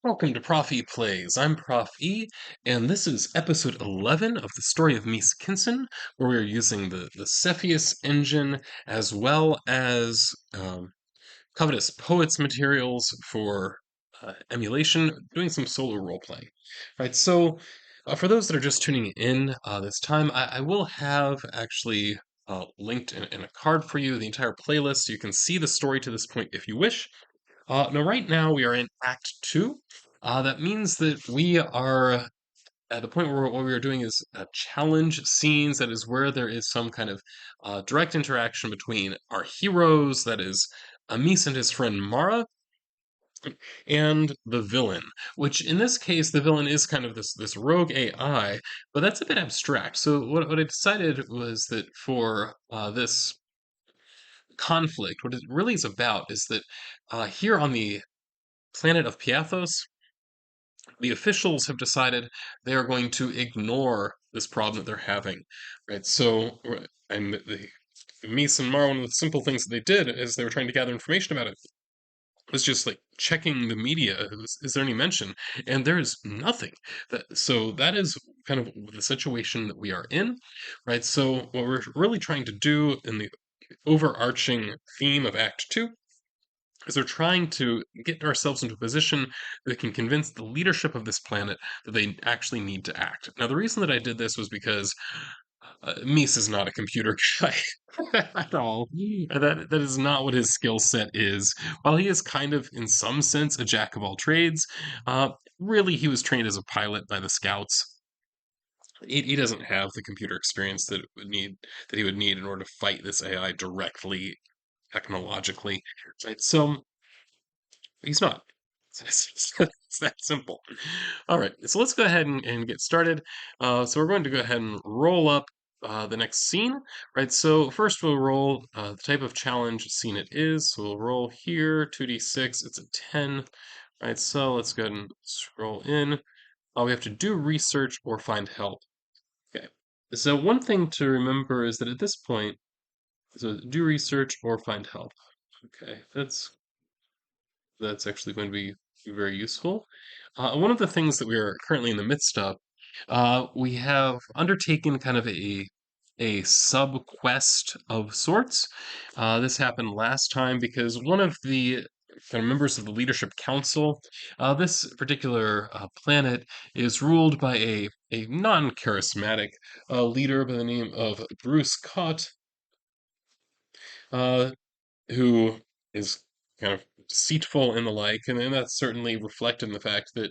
Welcome to Prof E Plays. I'm Prof E, and this is episode 11 of the story of Mese Kinson, where we are using the Cepheus engine as well as Covetous Poets materials for emulation, doing some solo role playing. Right, so for those that are just tuning in this time, I will have actually linked in a card for you the entire playlist so you can see the story to this point if you wish. Now, right now we are in Act 2. That means that we are at the point where what we are doing is challenge scenes. That is where there is some kind of direct interaction between our heroes, that is Amis and his friend Mara, and the villain. Which in this case, the villain is kind of this rogue AI, but that's a bit abstract. So what I decided was that for this conflict, what it really is about is that here on the planet of Piathos, the officials have decided they are going to ignore this problem that they're having, right? So, and the Mies and Mar, one of the simple things that they did is they were trying to gather information about it. Was just like checking the media. Is there any mention? And there is nothing. So that is kind of the situation that we are in, right? So what we're really trying to do in the overarching theme of Act Two is they're trying to get ourselves into a position that can convince the leadership of this planet that they actually need to act. Now, the reason that I did this was because Mies is not a computer guy at all. That is not what his skill set is. While he is kind of, in some sense, a jack of all trades, uh, really he was trained as a pilot by the scouts. He doesn't have the computer experience that he would need in order to fight this AI directly technologically. Right? So he's not. It's that simple. All right, so let's go ahead and get started. So we're going to go ahead and roll up the next scene, right? So first we'll roll the type of challenge scene it is. So we'll roll here, 2d6, it's a 10, right? So let's go ahead and scroll in. We have to do research or find help. Okay, so one thing to remember is that at this point, so do research or find help. Okay, that's actually going to be very useful. One of the things that we are currently in the midst of, we have undertaken kind of a sub quest of sorts. This happened last time because one of the kind of members of the leadership council, this particular planet is ruled by a non-charismatic leader by the name of Bruce Cott, uh, who is kind of deceitful and the like, and then that's certainly reflected in the fact that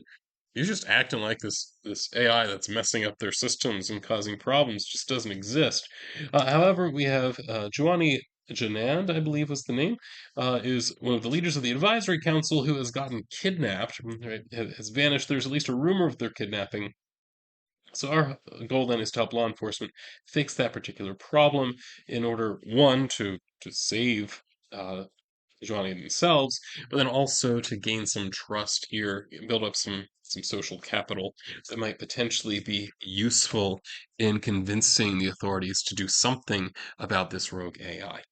you're just acting like this AI that's messing up their systems and causing problems just doesn't exist. However, we have Juany Jonand, I believe was the name, is one of the leaders of the advisory council who has gotten kidnapped, right, has vanished. There's at least a rumor of their kidnapping. So our goal then is to help law enforcement fix that particular problem in order, one, to save Juany themselves, but then also to gain some trust here, build up some social capital that might potentially be useful in convincing the authorities to do something about this rogue AI.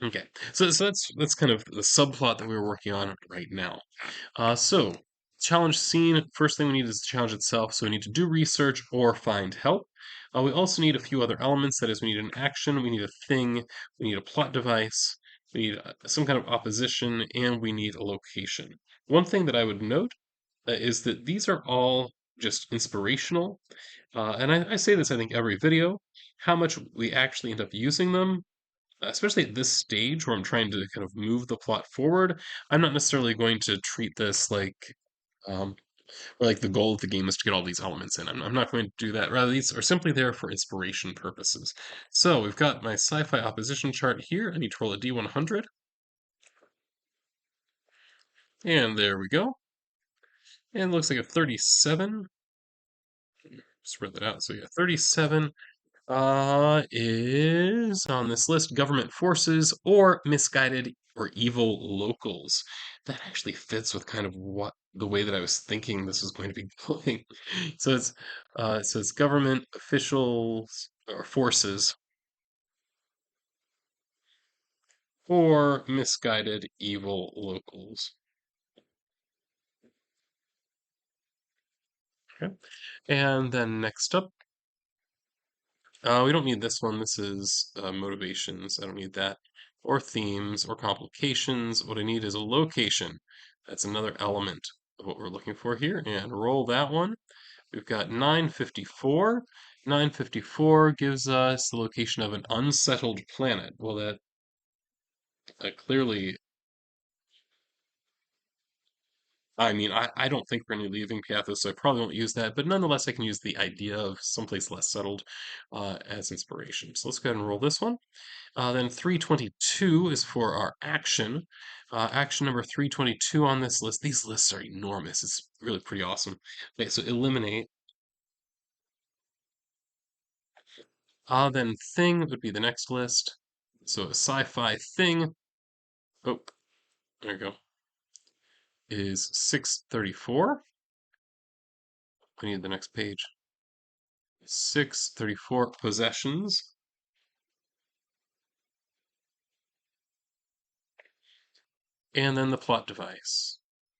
Okay, so that's kind of the subplot that we were working on right now. So challenge scene. First thing we need is the challenge itself. So we need to do research or find help. We also need a few other elements. That is, we need an action, we need a thing, we need a plot device, we need some kind of opposition, and we need a location. One thing that I would note is that these are all just inspirational, and I say this I think every video. How much we actually end up using them, especially at this stage where I'm trying to kind of move the plot forward, I'm not necessarily going to treat this um, like the goal of the game is to get all these elements in. I'm not going to do that. Rather, these are simply there for inspiration purposes. So we've got my sci-fi opposition chart here. I need to roll a D100. And there we go. And it looks like a 37. Spread that out. So yeah, 37 is on this list government forces or misguided or evil locals. That actually fits with kind of what the way that I was thinking this was going to be going. So it's government officials or forces or misguided evil locals. Okay. And then next up, we don't need this one. This is motivations. I don't need that. Or themes or complications. What I need is a location. That's another element of what we're looking for here. And roll that one. We've got 954. 954 gives us the location of an unsettled planet. Well, that clearly, I mean, I don't think we're going to be leaving Covetous, so I probably won't use that, but nonetheless, I can use the idea of someplace less settled as inspiration. So let's go ahead and roll this one. Then 322 is for our action. Action number 322 on this list. These lists are enormous. It's really pretty awesome. Okay, so eliminate. Then thing would be the next list. So a sci-fi thing. Oh, there you go. Is 634. I need the next page. 634 possessions. And then the plot device.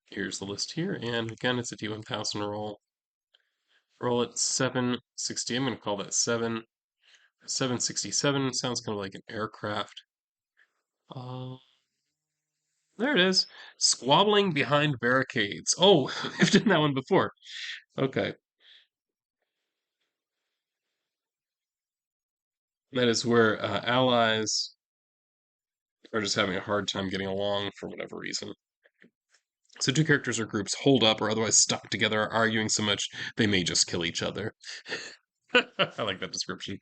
Here's the list here, and again, it's a D1000 roll. Roll at 760. I'm going to call that 767 sounds kind of like an aircraft. Uh, there it is. Squabbling behind barricades. Oh, I've done that one before. Okay. That is where allies are just having a hard time getting along for whatever reason. So two characters or groups hold up or otherwise stuck together, arguing so much they may just kill each other. I like that description.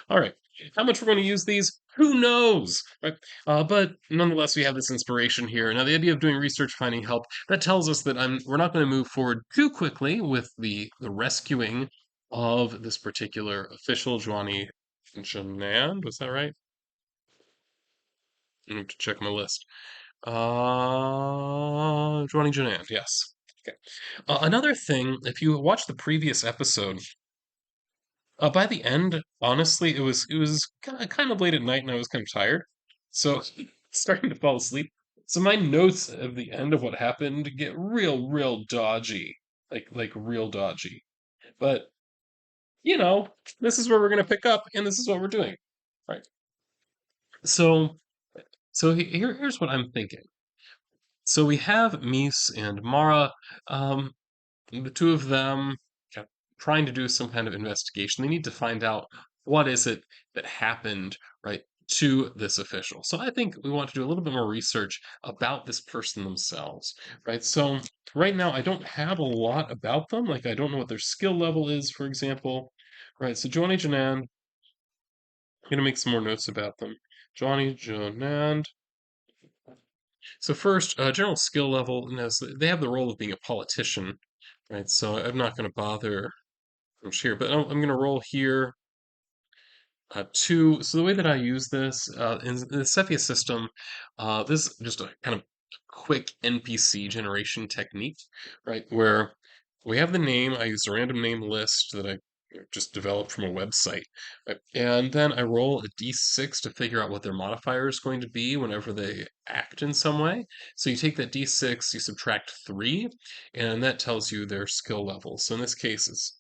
All right. How much we're going to use these? Who knows? Right? But nonetheless, we have this inspiration here. Now, the idea of doing research, finding help, that tells us that we're not going to move forward too quickly with the rescuing of this particular official, Juany Jonand. Was that right? I have to check my list. Juany Jonand, yes. Okay. Another thing, if you watch the previous episode, by the end, honestly, it was kind of late at night and I was kind of tired, so starting to fall asleep. So my notes of the end of what happened get real dodgy, like real dodgy. But you know, this is where we're gonna pick up, and this is what we're doing, right? So here's what I'm thinking. So we have Mese and Mara. Um, the two of them kind of trying to do some kind of investigation. They need to find out what is it that happened, right, to this official. So I think we want to do a little bit more research about this person themselves, right? So right now I don't have a lot about them. Like I don't know what their skill level is, for example. Right, so Juany Jonand, I'm gonna make some more notes about them. Juany Jonand. So first, general skill level, so they have the role of being a politician, right? So I'm not going to bother from here, but I'm going to roll here two. So the way that I use this in the Cepheus system, this is just a kind of quick NPC generation technique, right? Where we have the name. I use a random name list that I just developed from a website, right? And then I roll a d6 to figure out what their modifier is going to be whenever they act in some way. So you take that d6, you subtract 3, and that tells you their skill level. So in this case, it's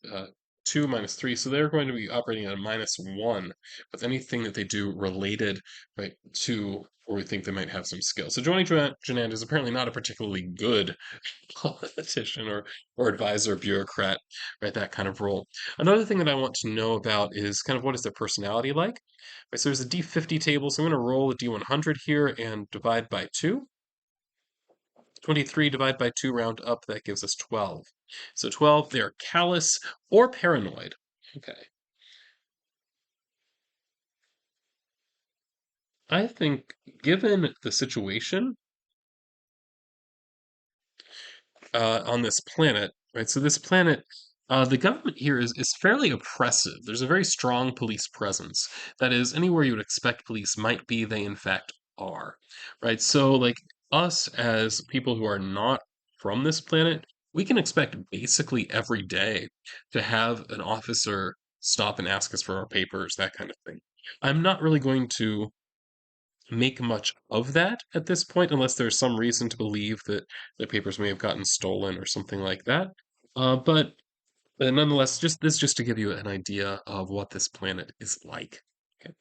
2 minus 3, so they're going to be operating at a -1 with anything that they do related, right, to where we think they might have some skill. So Juany Jonand is apparently not a particularly good politician or advisor, bureaucrat, right, that kind of role. Another thing that I want to know about is kind of what is their personality like. Right, so there's a D50 table, so I'm going to roll a D100 here and divide by 2. 23 divided by 2, round up, that gives us 12. So 12, they're callous or paranoid. Okay. I think, given the situation on this planet, right? So this planet, the government here is fairly oppressive. There's a very strong police presence. That is, anywhere you would expect police might be, they in fact are, right? So, like us as people who are not from this planet, we can expect basically every day to have an officer stop and ask us for our papers, that kind of thing. I'm not really going to make much of that at this point, unless there's some reason to believe that the papers may have gotten stolen or something like that. But But nonetheless, just to give you an idea of what this planet is like. Okay.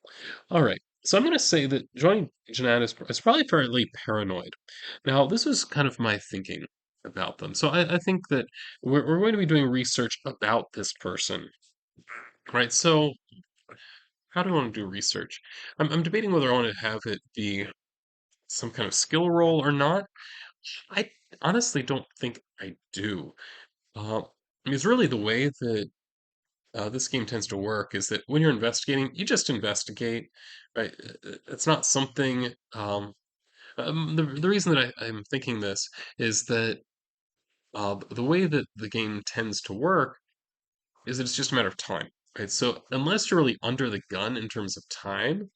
All right. So I'm going to say that Juany Jonand is probably fairly paranoid. Now, this was kind of my thinking about them. So I think that we're going to be doing research about this person, right? So how do I want to do research? I'm debating whether I want to have it be some kind of skill roll or not. I honestly don't think I do. Uh, because really the way that this game tends to work is that when you're investigating, you just investigate, right? It's not something. The reason that I'm thinking this is that the way that the game tends to work is that it's just a matter of time, right? So unless you're really under the gun in terms of time,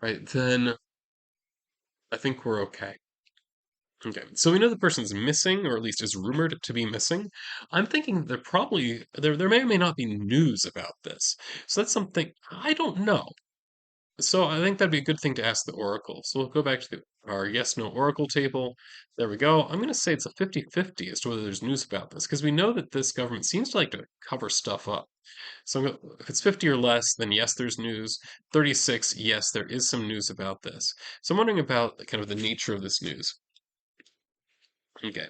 right, then I think we're okay. Okay, so we know the person's missing, or at least is rumored to be missing. I'm thinking there may or may not be news about this. So that's something I don't know. So I think that'd be a good thing to ask the Oracle. So we'll go back to our yes no Oracle table. There we go. I'm going to say it's a 50-50 as to whether there's news about this, because we know that this government seems to like to cover stuff up. So if it's 50 or less, then yes, there's news. 36, yes, there is some news about this. So I'm wondering about kind of the nature of this news. Okay.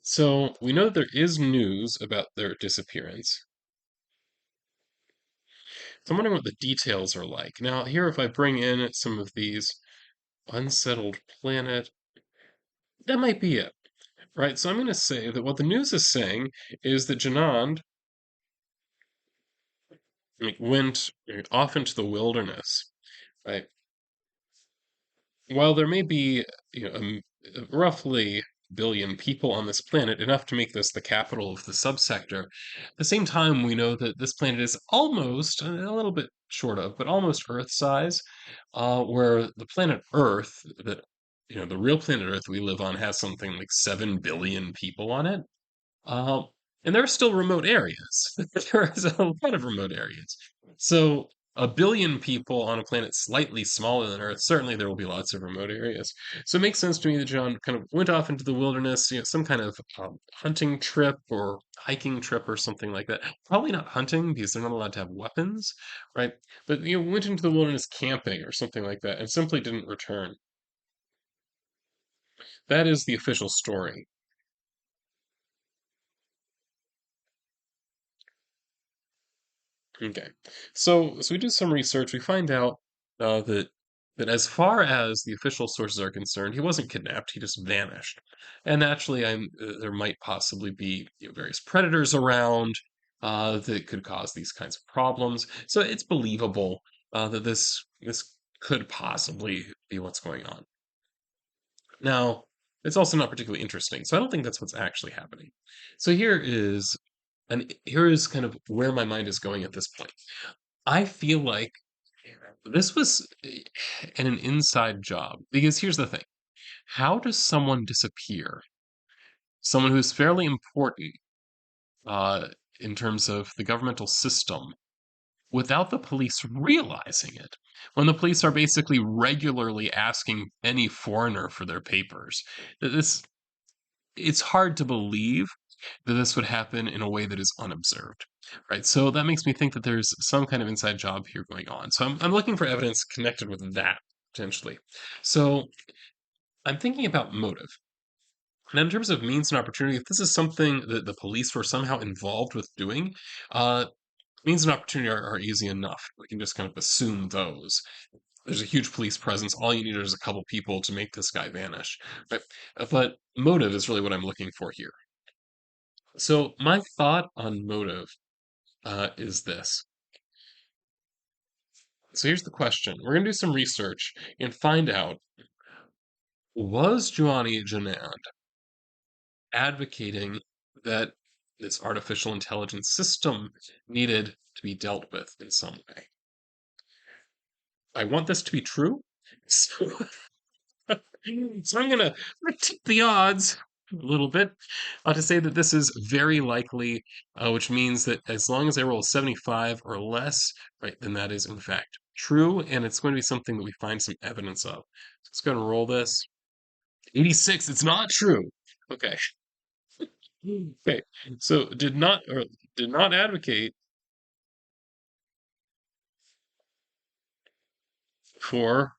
So we know that there is news about their disappearance. So I'm wondering what the details are like. Now, here, if I bring in some of these unsettled planet, that might be it, right? So I'm going to say that what the news is saying is that Janand went off into the wilderness, right? While there may be, roughly billion people on this planet, enough to make this the capital of the subsector, at the same time, we know that this planet is almost, a little bit short of, but almost Earth size, where the planet Earth, the real planet Earth we live on, has something like 7 billion people on it. Um, and there are still remote areas. There is a lot of remote areas. So, a billion people on a planet slightly smaller than Earth, certainly there will be lots of remote areas. So it makes sense to me that John kind of went off into the wilderness, some kind of hunting trip or hiking trip or something like that. Probably not hunting because they're not allowed to have weapons, right? But went into the wilderness camping or something like that and simply didn't return. That is the official story. Okay. So we do some research. We find out that as far as the official sources are concerned, he wasn't kidnapped. He just vanished. And naturally, there might possibly be various predators around that could cause these kinds of problems. So it's believable that this could possibly be what's going on. Now, it's also not particularly interesting. So I don't think that's what's actually happening. So here is kind of where my mind is going at this point. I feel like this was an inside job because here's the thing. How does someone disappear? Someone who's fairly important uh, in terms of the governmental system without the police realizing it. When the police are basically regularly asking any foreigner for their papers. This it's hard to believe that this would happen in a way that is unobserved, right? So that makes me think that there's some kind of inside job here going on. So I'm looking for evidence connected with that potentially. So I'm thinking about motive. And in terms of means and opportunity, if this is something that the police were somehow involved with doing, uh, means and opportunity are easy enough. We can just kind of assume those. There's a huge police presence. All you need is a couple people to make this guy vanish. Right? But motive is really what I'm looking for here. So my thought on motive is this. So here's the question. We're going to do some research and find out, was Juany Jonand advocating that this artificial intelligence system needed to be dealt with in some way? I want this to be true. So, so I'm going to tip the odds a little bit to say that this is very likely, which means that as long as I roll 75 or less, right, then that is in fact true, and it's going to be something that we find some evidence of. So let's go and roll this. 86, it's not true. Okay. Okay, so did not advocate for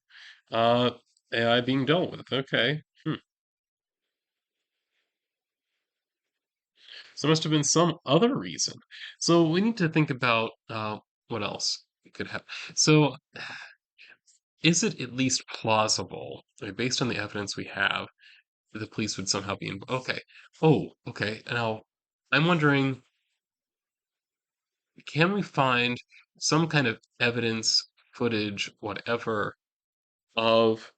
uh, AI being dealt with. Okay. So there must have been some other reason. So we need to think about what else we could have. So is it at least plausible, like, based on the evidence we have, that the police would somehow be involved? Okay. Oh, okay. Now I'm wondering, can we find some kind of evidence, footage, whatever, of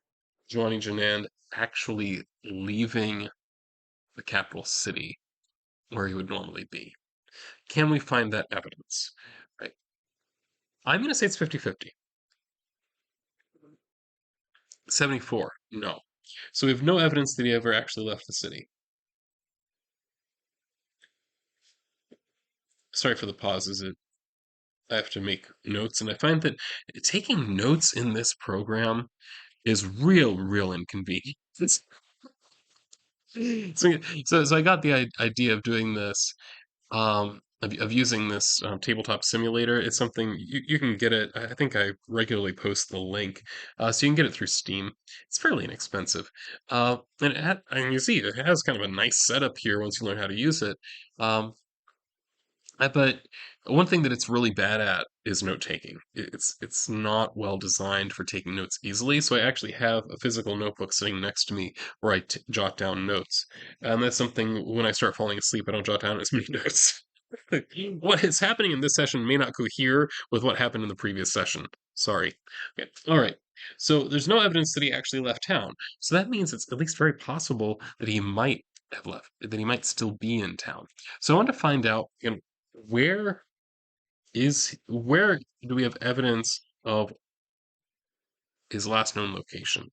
Juany Jonand actually leaving the capital city where he would normally be? Can we find that evidence? Right. I'm going to say it's 50-50. 74. No. So we have no evidence that he ever actually left the city. Sorry for the pauses. I have to make notes, and I find that taking notes in this program is real inconvenient. So I got the idea of doing this, of using this tabletop simulator. It's something you can get it. I think I regularly post the link, so you can get it through Steam. It's fairly inexpensive, and you see it has kind of a nice setup here once you learn how to use it. Um, but one thing that it's really bad at is note taking. It's not well designed for taking notes easily. So I actually have a physical notebook sitting next to me where I jot down notes. And that's something when I start falling asleep, I don't jot down as many notes. What is happening in this session may not cohere with what happened in the previous session. Sorry. Okay. All right. So there's no evidence that he actually left town. So that means it's at least very possible that he might have left, that he might still be in town. So I want to find out, where where do we have evidence of his last known location?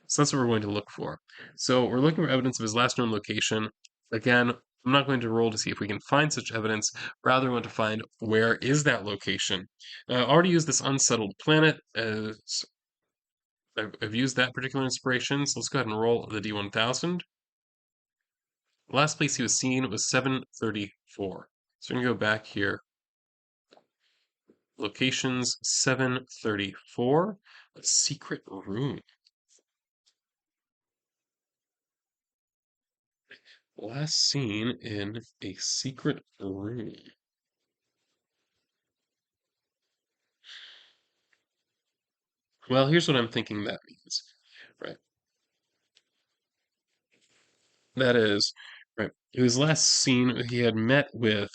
So that's what we're going to look for. So we're looking for evidence of his last known location. Again, I'm not going to roll to see if we can find such evidence. Rather, I want to find where is that location. I already used this unsettled planet as I've used that particular inspiration. So let's go ahead and roll the D1000. The last place he was seen was 734. So we're going to go back here. Locations 734. A secret room. Last seen in a secret room. Well, here's what I'm thinking that means. Right. That is, right. It was last seen, he had met with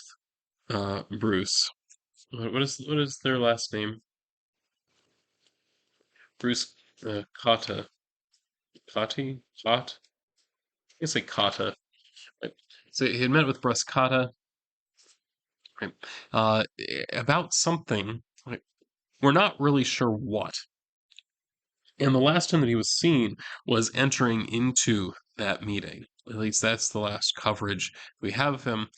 Bruce. What is their last name? Bruce Cotta. Cotti? Cott? I guess like Cotta. Right. So he had met with Bruce Cotta, right, about something. Right. We're not really sure what. And the last time that he was seen was entering into that meeting. At least that's the last coverage we have of him.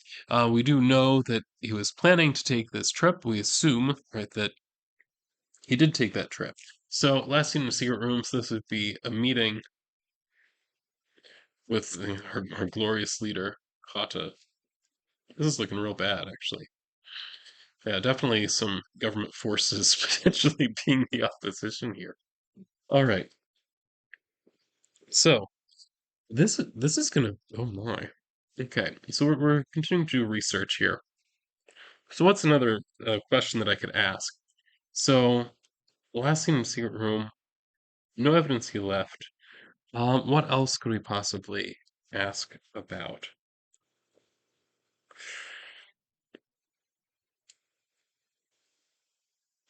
We do know that he was planning to take this trip. We assume, right, that he did take that trip. So last seen in a secret room, so this would be a meeting with her glorious leader, Kata. This is looking real bad, actually. Yeah, definitely some government forces potentially being the opposition here. All right. So this is gonna, oh my. Okay, so we're continuing to do research here. So what's another question that I could ask? So last seen in the secret room, no evidence he left. What else could we possibly ask about?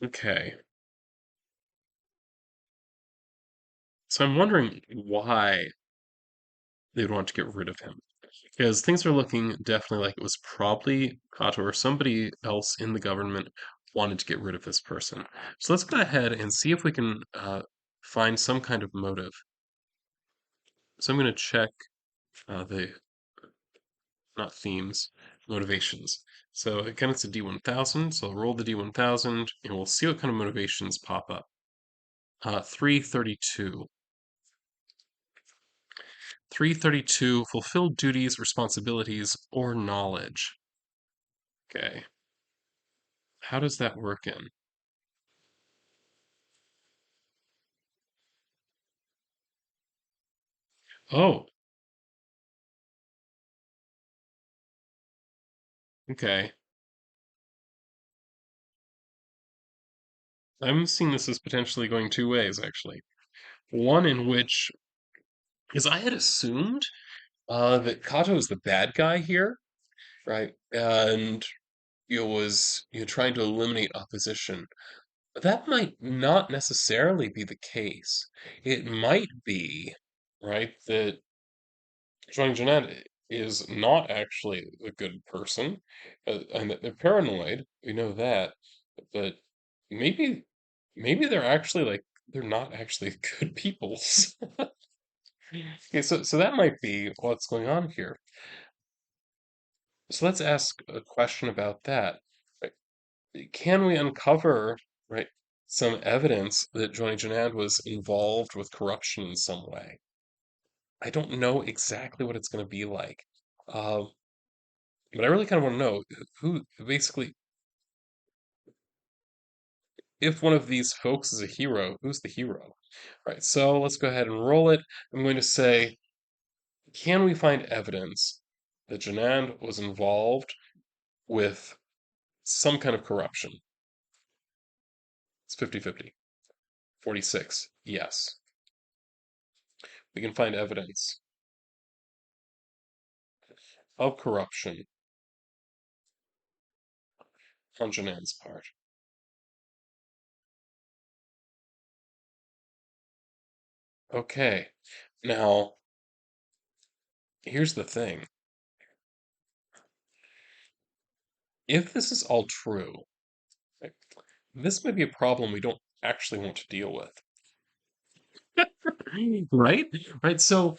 Okay, so I'm wondering why they'd want to get rid of him. Because things are looking definitely like it was probably Kato or somebody else in the government wanted to get rid of this person. So let's go ahead and see if we can find some kind of motive. So I'm going to check the, not themes, motivations. So again, it's a D1000, so I'll roll the D1000, and we'll see what kind of motivations pop up. 332. 332, fulfill duties, responsibilities, or knowledge. Okay. How does that work in? Oh, okay. I'm seeing this as potentially going two ways, actually. One in which, because I had assumed that Kato is the bad guy here, right? And was trying to eliminate opposition. But that might not necessarily be the case. It might be, right, that Juany Jonand is not actually a good person, and that they're paranoid. We know that, but maybe, maybe they're actually like they're not actually good people. Okay, so that might be what's going on here. So let's ask a question about that. Right? Can we uncover, right, some evidence that Juany Jonand was involved with corruption in some way? I don't know exactly what it's going to be like. Um, but I really kind of want to know who, basically, if one of these folks is a hero, who's the hero? Right, so let's go ahead and roll it. I'm going to say, can we find evidence that Jonand was involved with some kind of corruption? It's 50-50. 46. Yes. We can find evidence of corruption on Jonand's part. Okay. Now, here's the thing. If this is all true, right, this might be a problem we don't actually want to deal with. Right? Right. So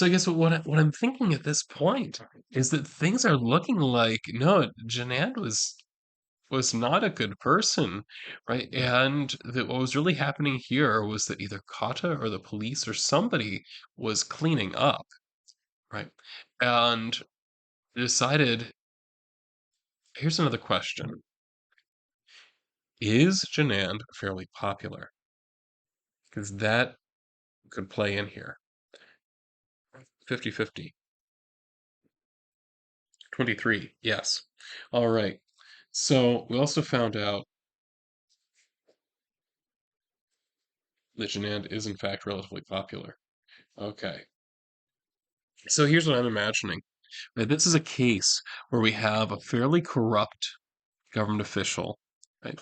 I guess what I'm thinking at this point is that things are looking like no, Janand was not a good person, right? And that what was really happening here was that either Kata or the police or somebody was cleaning up, right? And decided, here's another question. Is Janand fairly popular? Because that could play in here. 50-50. 23, yes. All right. So we also found out that Janand is in fact relatively popular. Okay. So here's what I'm imagining. Right, this is a case where we have a fairly corrupt government official, right,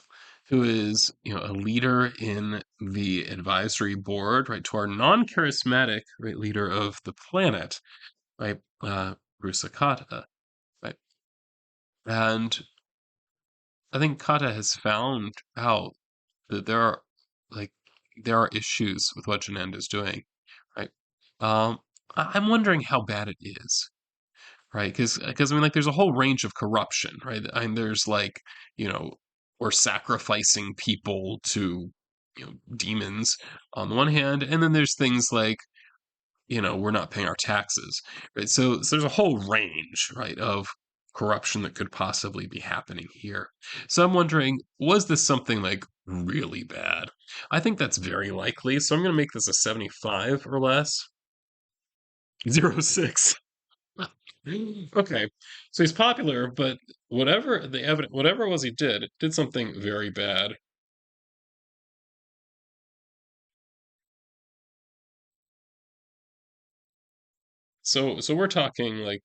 who is, a leader in the advisory board, right, to our non-charismatic, right, leader of the planet, right, Rusa Kata, right, and I think Kata has found out that like there are issues with what Janand is doing, right? Um, I'm wondering how bad it is, right? Because I mean, like, there's a whole range of corruption, right? I mean, there's like, you know, we're sacrificing people to, demons on the one hand, and then there's things like, we're not paying our taxes, right? So there's a whole range, right, of corruption that could possibly be happening here. So I'm wondering, was this something like really bad? I think that's very likely. So I'm going to make this a 75 or less. 0.6. Okay, so he's popular, but whatever the evidence, whatever it was he did, it did something very bad. So we're talking like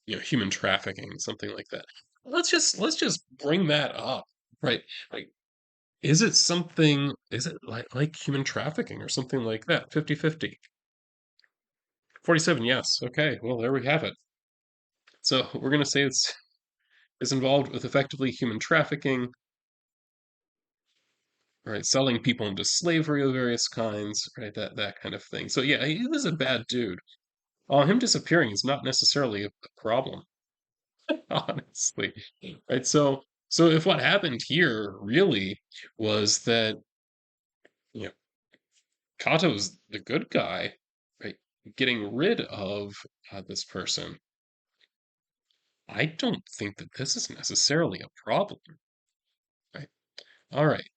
human trafficking, something like that. Let's just bring that up, right? Like, is it something? Is it like human trafficking or something like that? 50-50. 47. Yes. Okay. Well, there we have it. So we're gonna say it's involved with effectively human trafficking, right? Selling people into slavery of various kinds, right? That kind of thing. So yeah, he was a bad dude. Him disappearing is not necessarily a problem, honestly. Right? So if what happened here really was that, you know, Kato's the good guy, right? getting rid of this person, I don't think that this is necessarily a problem, right? All right.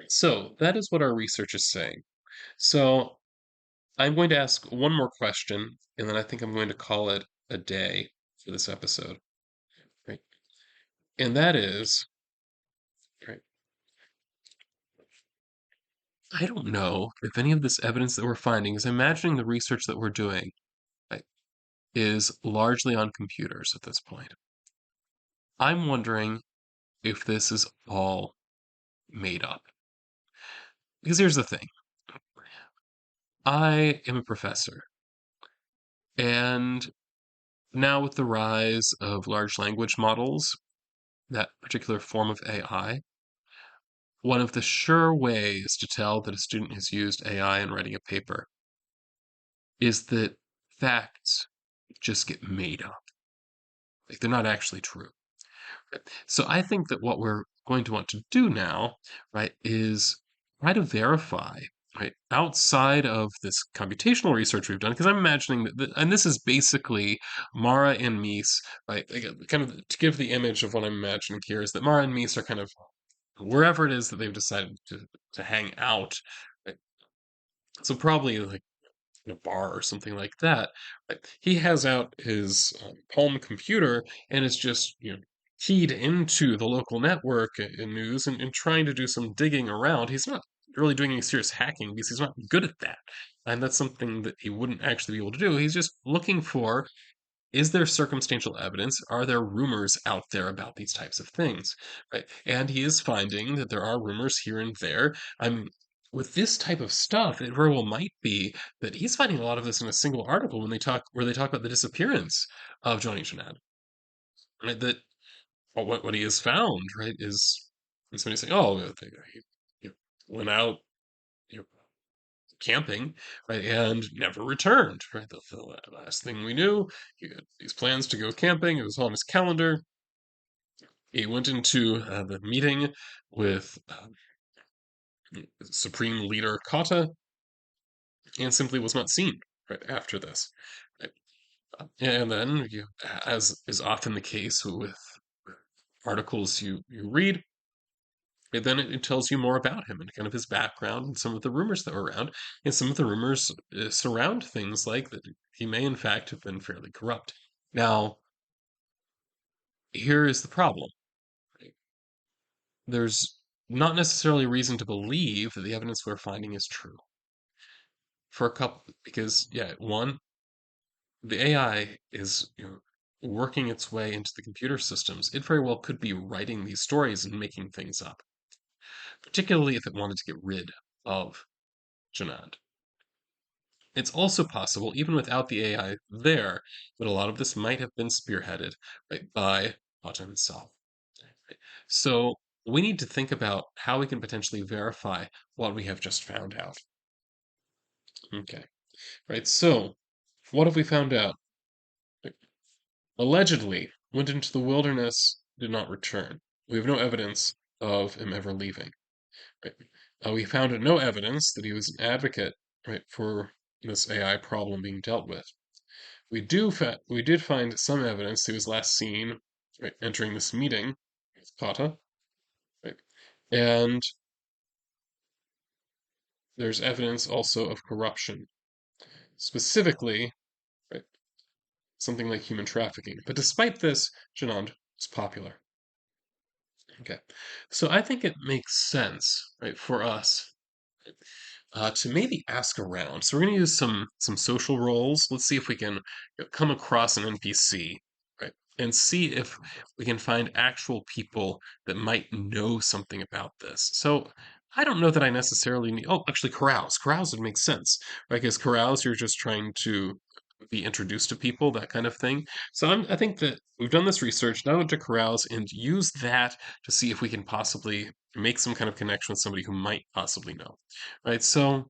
So that is what our research is saying. So I'm going to ask one more question, and then I think I'm going to call it a day for this episode, right? And that is, right, I don't know if any of this evidence that we're finding is imagining the research that we're doing, right, is largely on computers at this point. I'm wondering if this is all made up. Because here's the thing. I am a professor, and now with the rise of large language models, that particular form of AI, one of the sure ways to tell that a student has used AI in writing a paper is that facts just get made up. Like they're not actually true. So I think that what we're going to want to do now, right, is try to verify, right, outside of this computational research we've done, because I'm imagining that, and this is basically Mara and Mese, right, again, kind of to give the image of what I'm imagining here is that Mara and Mese are kind of wherever it is that they've decided to hang out. Right? So probably like in a bar or something like that. Right? He has out his home computer and is just keyed into the local network and news and trying to do some digging around. He's not really doing any serious hacking because he's not good at that. And that's something that he wouldn't actually be able to do. He's just looking for, is there circumstantial evidence? Are there rumors out there about these types of things? Right? And he is finding that there are rumors here and there. I'm with this type of stuff, it very well might be that he's finding a lot of this in a single article when they talk where they talk about the disappearance of Juany Jonand. Right? That what he has found, right, is somebody saying, "Oh, he went out, you know, camping, right, and never returned." Right, the last thing we knew, he had these plans to go camping. It was on his calendar. He went into the meeting with Supreme Leader Kata and simply was not seen right after this. Right? And then, as is often the case with articles you read, then it tells you more about him and kind of his background and some of the rumors that were around. And some of the rumors surround things like that he may, in fact, have been fairly corrupt. Now, here is the problem. Right? There's not necessarily reason to believe that the evidence we're finding is true. For a couple, because, yeah, one, the AI is working its way into the computer systems. It very well could be writing these stories and making things up, particularly if it wanted to get rid of Janad. It's also possible, even without the AI there, that a lot of this might have been spearheaded right, by Autumn himself. Right? So we need to think about how we can potentially verify what we have just found out. Okay, right. So what have we found out? Allegedly went into the wilderness, did not return. We have no evidence of him ever leaving. Right? We found no evidence that he was an advocate, right, for this AI problem being dealt with. We did find some evidence he was last seen right, entering this meeting with Kata, right? And there's evidence also of corruption, specifically right, something like human trafficking. But despite this, Janand was popular. Okay, so I think it makes sense, right, for us to maybe ask around. So we're going to use some social roles. Let's see if we can come across an NPC, right, and see if we can find actual people that might know something about this. So I don't know that I necessarily need. Oh, actually, carouse. Carouse would make sense, right? Because carouse, you're just trying to be introduced to people, that kind of thing. So I think that we've done this research now to carouse and use that to see if we can possibly make some kind of connection with somebody who might possibly know. Right, so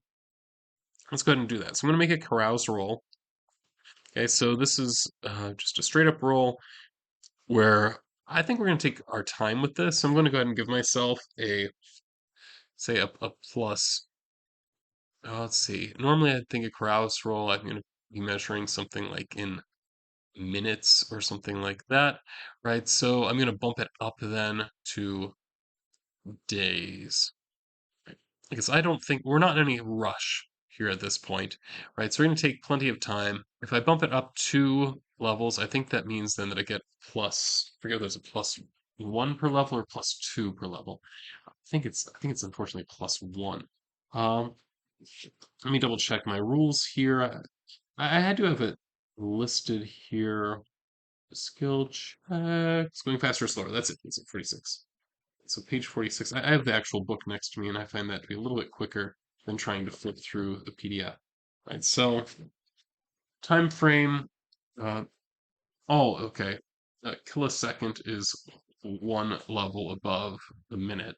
let's go ahead and do that. So I'm going to make a carouse roll. Okay, so this is just a straight up roll where I think we're going to take our time with this. So I'm going to go ahead and give myself a, say, a plus let's see. Normally, I think a carouse roll, I'm going to be measuring something like in minutes or something like that, right? So I'm going to bump it up then to days, right? Because I don't think we're not in any rush here at this point, right? So we're going to take plenty of time. If I bump it up 2 levels, I think that means then that I get plus, I forget if there's a +1 per level or +2 per level. I think it's unfortunately +1. Um, Let me double check my rules here. I had to have it listed here. Skill checks. Going faster or slower. That's it. It's at 46. So page 46. I have the actual book next to me, and I find that to be a little bit quicker than trying to flip through the PDF. Right. So time frame. Uh, oh, okay. Kilosecond is 1 level above a minute.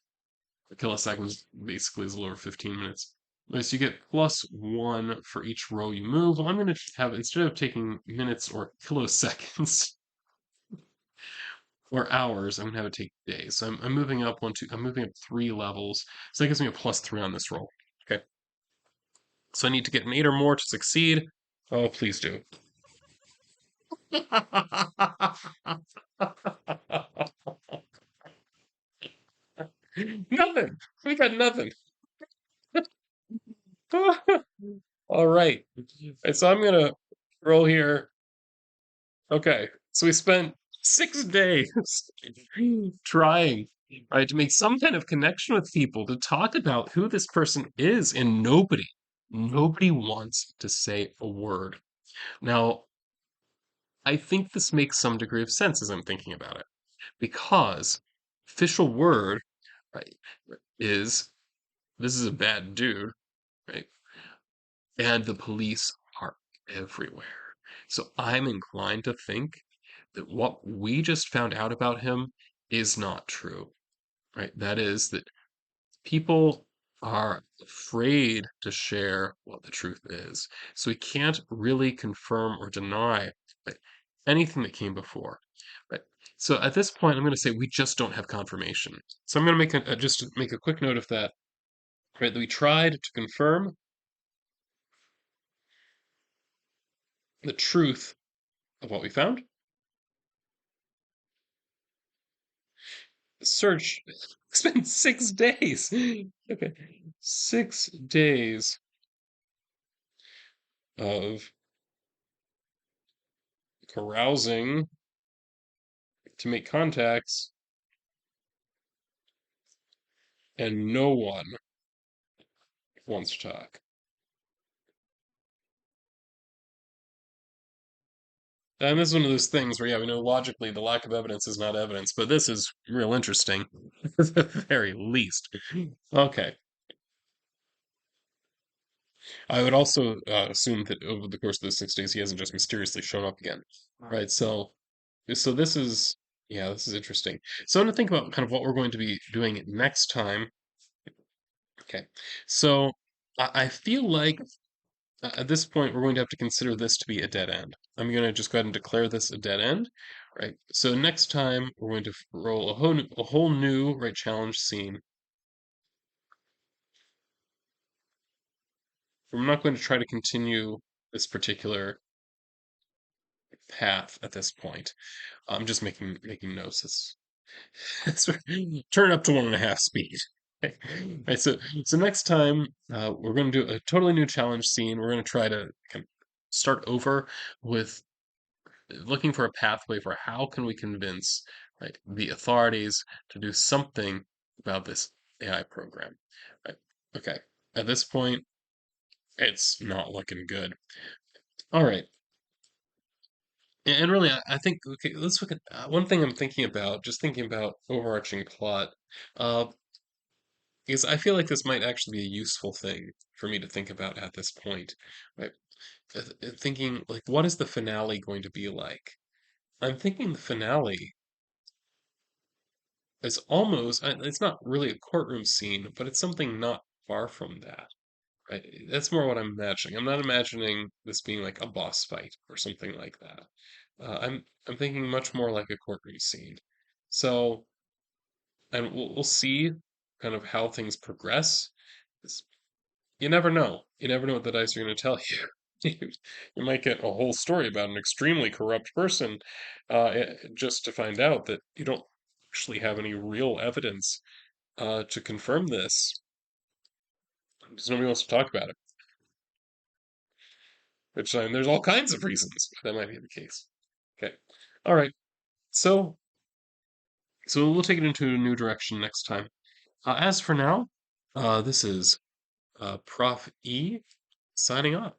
A kilosecond basically is a little over 15 minutes. So you get +1 for each row you move. Well, I'm going to have, instead of taking minutes or kiloseconds or hours, I'm going to have it take days. So I'm moving up I'm moving up 3 levels. So that gives me a +3 on this roll. Okay. So I need to get an 8 or more to succeed. Oh, please do. Nothing. We got nothing. All right. And so I'm going to roll here. Okay, so we spent 6 days trying, right, to make some kind of connection with people, to talk about who this person is, and nobody wants to say a word. Now, I think this makes some degree of sense as I'm thinking about it, because official word, right, is this is a bad dude, right? And the police are everywhere. So I'm inclined to think that what we just found out about him is not true, right? That is, that people are afraid to share what the truth is. So we can't really confirm or deny, right, anything that came before, right? So at this point, I'm going to say we just don't have confirmation. So I'm going to make just to make a quick note of that, right? That we tried to confirm the truth of what we found. The search spent 6 days. Okay, 6 days of carousing to make contacts, and no one wants to talk. And this is one of those things where, yeah, we know logically the lack of evidence is not evidence, but this is real interesting, at the very least. Okay. I would also assume that over the course of those 6 days, he hasn't just mysteriously shown up again, right? So this is, yeah, this is interesting. So I'm going to think about kind of what we're going to be doing next time. Okay. So I feel like at this point, we're going to have to consider this to be a dead end. I'm going to just go ahead and declare this a dead end, right? So next time, we're going to roll a whole new, right, challenge scene. I'm not going to try to continue this particular path at this point. I'm just making notes. Turn it up to 1.5 speed. Okay. Right, so next time, we're going to do a totally new challenge scene. We're going to try to kind of start over with looking for a pathway for how can we convince, right, the authorities to do something about this AI program. Right? Okay. At this point, it's not looking good. All right. And really, I think, okay, let's look at one thing I'm thinking about, just thinking about overarching plot, uh, is I feel like this might actually be a useful thing for me to think about at this point, right? Thinking, like, what is the finale going to be like? I'm thinking the finale it's not really a courtroom scene, but it's something not far from that. Right? That's more what I'm imagining. I'm not imagining this being like a boss fight or something like that. I'm thinking much more like a courtroom scene. So, and we'll see kind of how things progress. you never know. You never know what the dice are going to tell you. You might get a whole story about an extremely corrupt person, just to find out that you don't actually have any real evidence to confirm this. Because nobody wants to talk about it. Which there's all kinds of reasons why that might be the case. Okay. All right. So we'll take it into a new direction next time. As for now, this is Prof E signing off.